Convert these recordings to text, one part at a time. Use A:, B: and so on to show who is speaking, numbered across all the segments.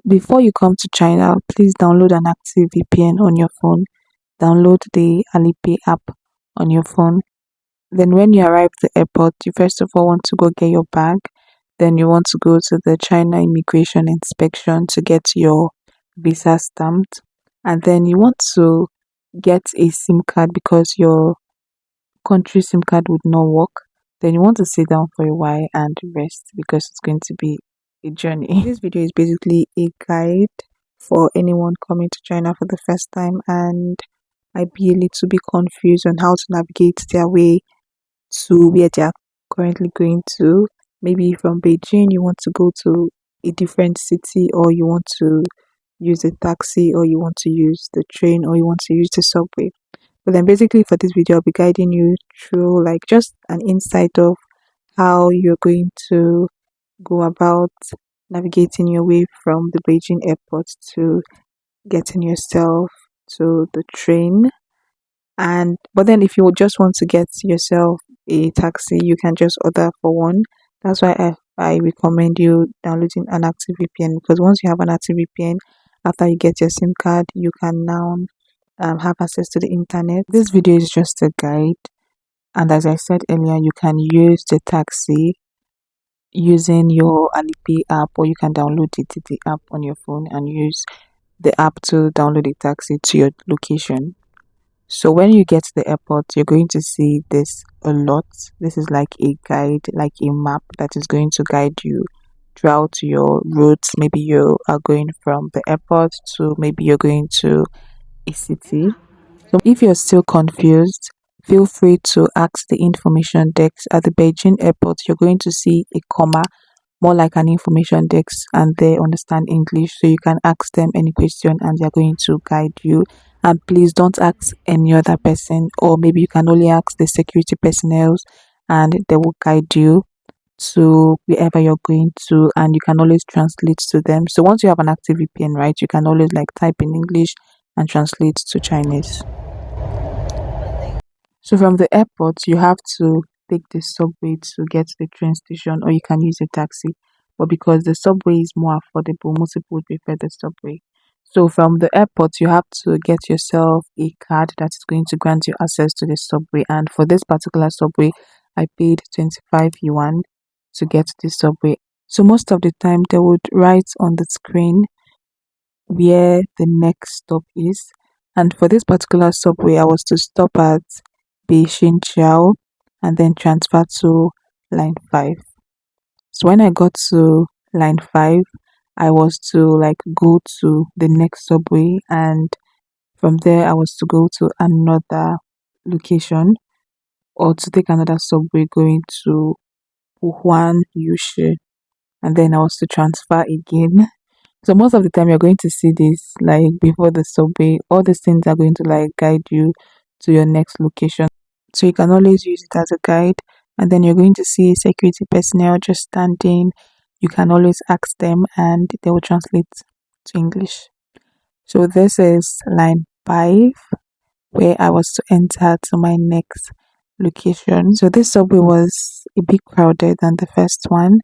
A: Before you come to China, please download an active VPN on your phone. Download the Alipay app on your phone. Then when you arrive at the airport, you first of all want to go get your bag. Then you want to go to the China immigration inspection to get your visa stamped. And then you want to get a SIM card because your country SIM card would not work. Then you want to sit down for a while and rest because it's going to be a journey. This video is basically a guide for anyone coming to China for the first time and might be a little bit confused on how to navigate their way to where they are currently going to. Maybe from Beijing, you want to go to a different city, or you want to use a taxi, or you want to use the train, or you want to use the subway. But then basically for this video, I'll be guiding you through like just an insight of how you're going to go about navigating your way from the Beijing airport to getting yourself to the train. And but then if you just want to get yourself a taxi, you can just order for one. That's why I recommend you downloading an active VPN, because once you have an active VPN, after you get your SIM card, you can now have access to the internet. This video is just a guide, and as I said earlier, you can use the taxi using your Alipay app, or you can download the app on your phone and use the app to download a taxi to your location. So when you get to the airport, you're going to see this a lot. This is like a guide, like a map that is going to guide you throughout your routes. Maybe you are going from the airport to maybe you're going to a city. So if you're still confused, feel free to ask the information desk at the Beijing airport. You're going to see a comma, more like an information desk, and they understand English. So you can ask them any question and they're going to guide you. And please don't ask any other person, or maybe you can only ask the security personnel and they will guide you to wherever you're going to, and you can always translate to them. So once you have an active VPN, right, you can always like type in English and translate to Chinese. So from the airport, you have to take the subway to get to the train station, or you can use a taxi. But because the subway is more affordable, most people would prefer the subway. So from the airport, you have to get yourself a card that is going to grant you access to the subway. And for this particular subway, I paid 25 yuan to get to the subway. So most of the time, they would write on the screen where the next stop is. And for this particular subway, I was to stop at Beijing Tour and then transfer to line 5. So when I got to line 5, I was to like go to the next subway, and from there I was to go to another location or to take another subway going to Wuhan Yushi, and then I was to transfer again. So most of the time you're going to see this like before the subway. All these things are going to like guide you to your next location. So you can always use it as a guide, and then you're going to see security personnel just standing. You can always ask them and they will translate to English. So this is line 5 where I was to enter to my next location. So this subway was a bit crowded than the first one.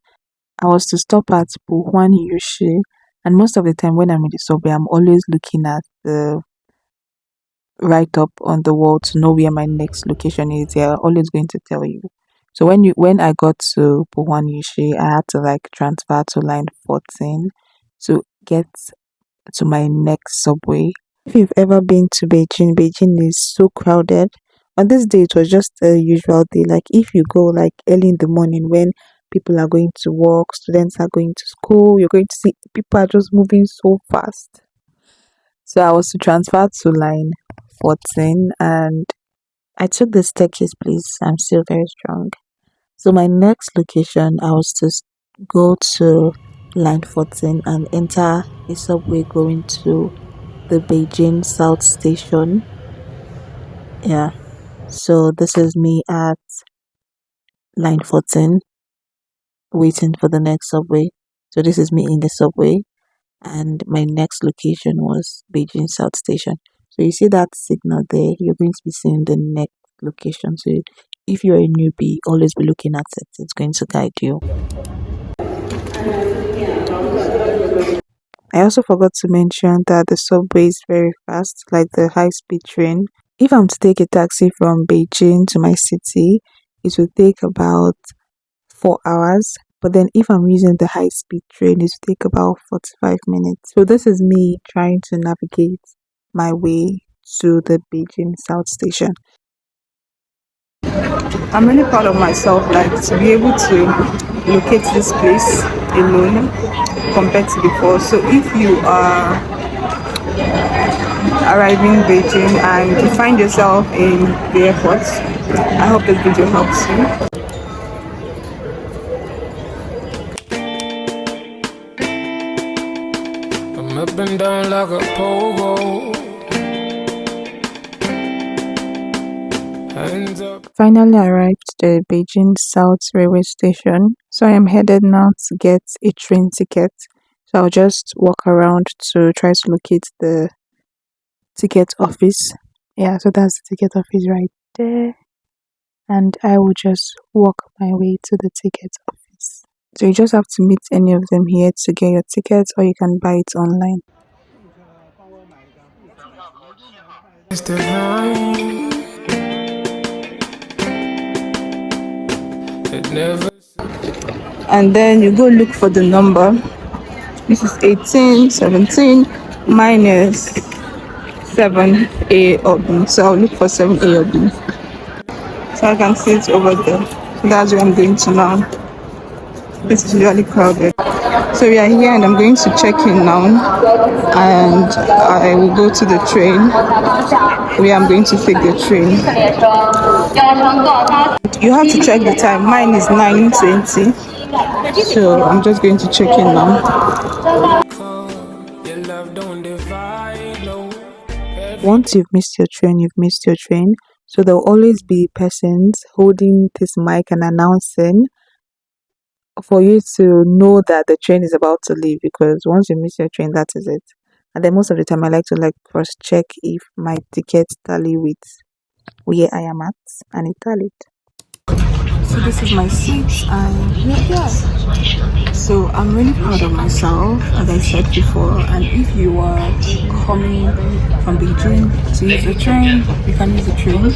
A: I was to stop at Wuhan Yushi, and most of the time when I'm in the subway, I'm always looking at the write up on the wall to know where my next location is. They're always going to tell you. So when I got to Wuhan Yushi, I had to like transfer to line 14 to get to my next subway. If you've ever been to Beijing, Beijing is so crowded. On this day, it was just a usual day. Like if you go like early in the morning when people are going to work, students are going to school, you're going to see people are just moving so fast. So I was to transfer to line 14 and I took the staircase, please. I'm still very strong. So my next location, I was to go to line 14 and enter a subway going to the Beijing South Station. Yeah. So this is me at line 14 waiting for the next subway. So this is me in the subway, and my next location was Beijing South Station. So you see that signal there, you're going to be seeing the next location. So if you're a newbie, always be looking at it. It's going to guide you. I also forgot to mention that the subway is very fast, like the high-speed train. If I'm to take a taxi from Beijing to my city, it will take about 4 hours. But then if I'm using the high-speed train, it will take about 45 minutes. So this is me trying to navigate my way to the Beijing South Station. I'm really proud of myself, like to be able to locate this place alone compared to before. So if you are arriving in Beijing and you find yourself in the airport, I hope this video helps you. I'm up and down like a pogo. Hands up. Finally arrived at the Beijing South Railway Station. So I am headed now to get a train ticket. So I'll just walk around to try to locate the ticket office. Yeah, so that's the ticket office right there. And I will just walk my way to the ticket office. So you just have to meet any of them here to get your tickets, or you can buy it online. And then you go look for the number. This is 1817 minus 7A or B. So I'll look for 7A or B. So I can see it over there. So that's where I'm going to now. This is really crowded. So we are here and I'm going to check in now. And I will go to the train where I'm going to take the train. You have to check the time. Mine is 9:20. So I'm just going to check in now. Once you've missed your train, you've missed your train. So there'll always be persons holding this mic and announcing for you to know that the train is about to leave, because once you miss your train, that is it. And then most of the time I like to first check if my ticket tally with where I am at, and it tallied. So this is my seat and yeah. So I'm really proud of myself, as I said before. And if you are coming from Beijing to use the train, you can use the train.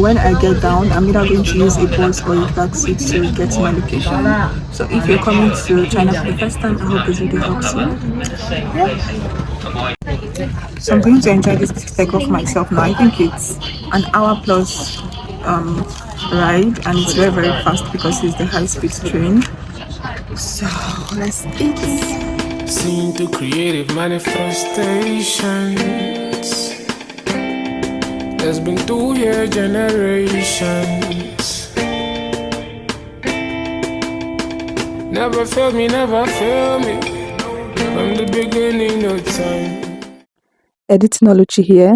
A: When I get down, I'm either going to use a bus or a taxi to get to my location. So if you're coming to China for the first time, I hope this video helps you. Yeah. So I'm going to enjoy this takeoff myself now. I think it's an hour plus ride, and it's very fast because it's the high-speed train. So let's eat. Seen through creative manifestations. There's been through here generations. Never failed me, never failed me. From the beginning of time. Editing Oluchi here.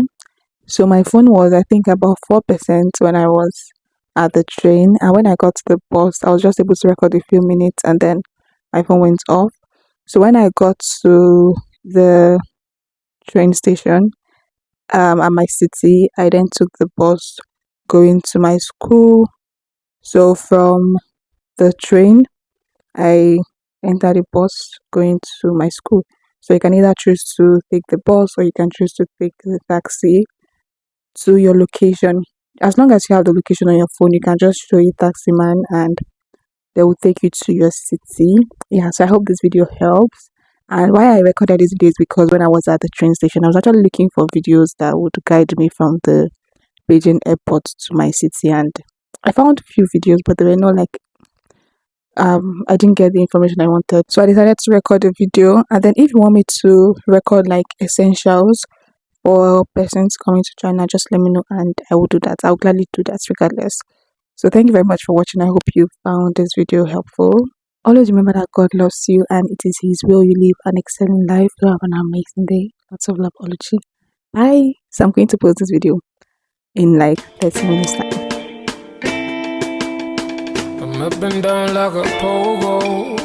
A: So my phone was, I think, about 4% when I was at the train, and when I got to the bus, I was just able to record a few minutes and then my phone went off. So when I got to the train station at my city, I then took the bus going to my school. So from the train, I entered the bus going to my school. So you can either choose to take the bus or you can choose to take the taxi to your location. As long as you have the location on your phone, you can just show a taxi man and they will take you to your city. Yeah, so I hope this video helps. And why I recorded this video is because when I was at the train station, I was actually looking for videos that would guide me from the Beijing airport to my city, and I found a few videos, but they were not I didn't get the information I wanted. So I decided to record a video. And then if you want me to record essentials for persons coming to China, just let me know and I will do that. I'll gladly do that regardless. So thank you very much for watching. I hope you found this video helpful. Always remember that God loves you and it is His will you live an excellent life. You have an amazing day. Lots of love, Oluchi. Bye. So I'm going to post this video in 30 minutes time. I'm up and down like a pogo.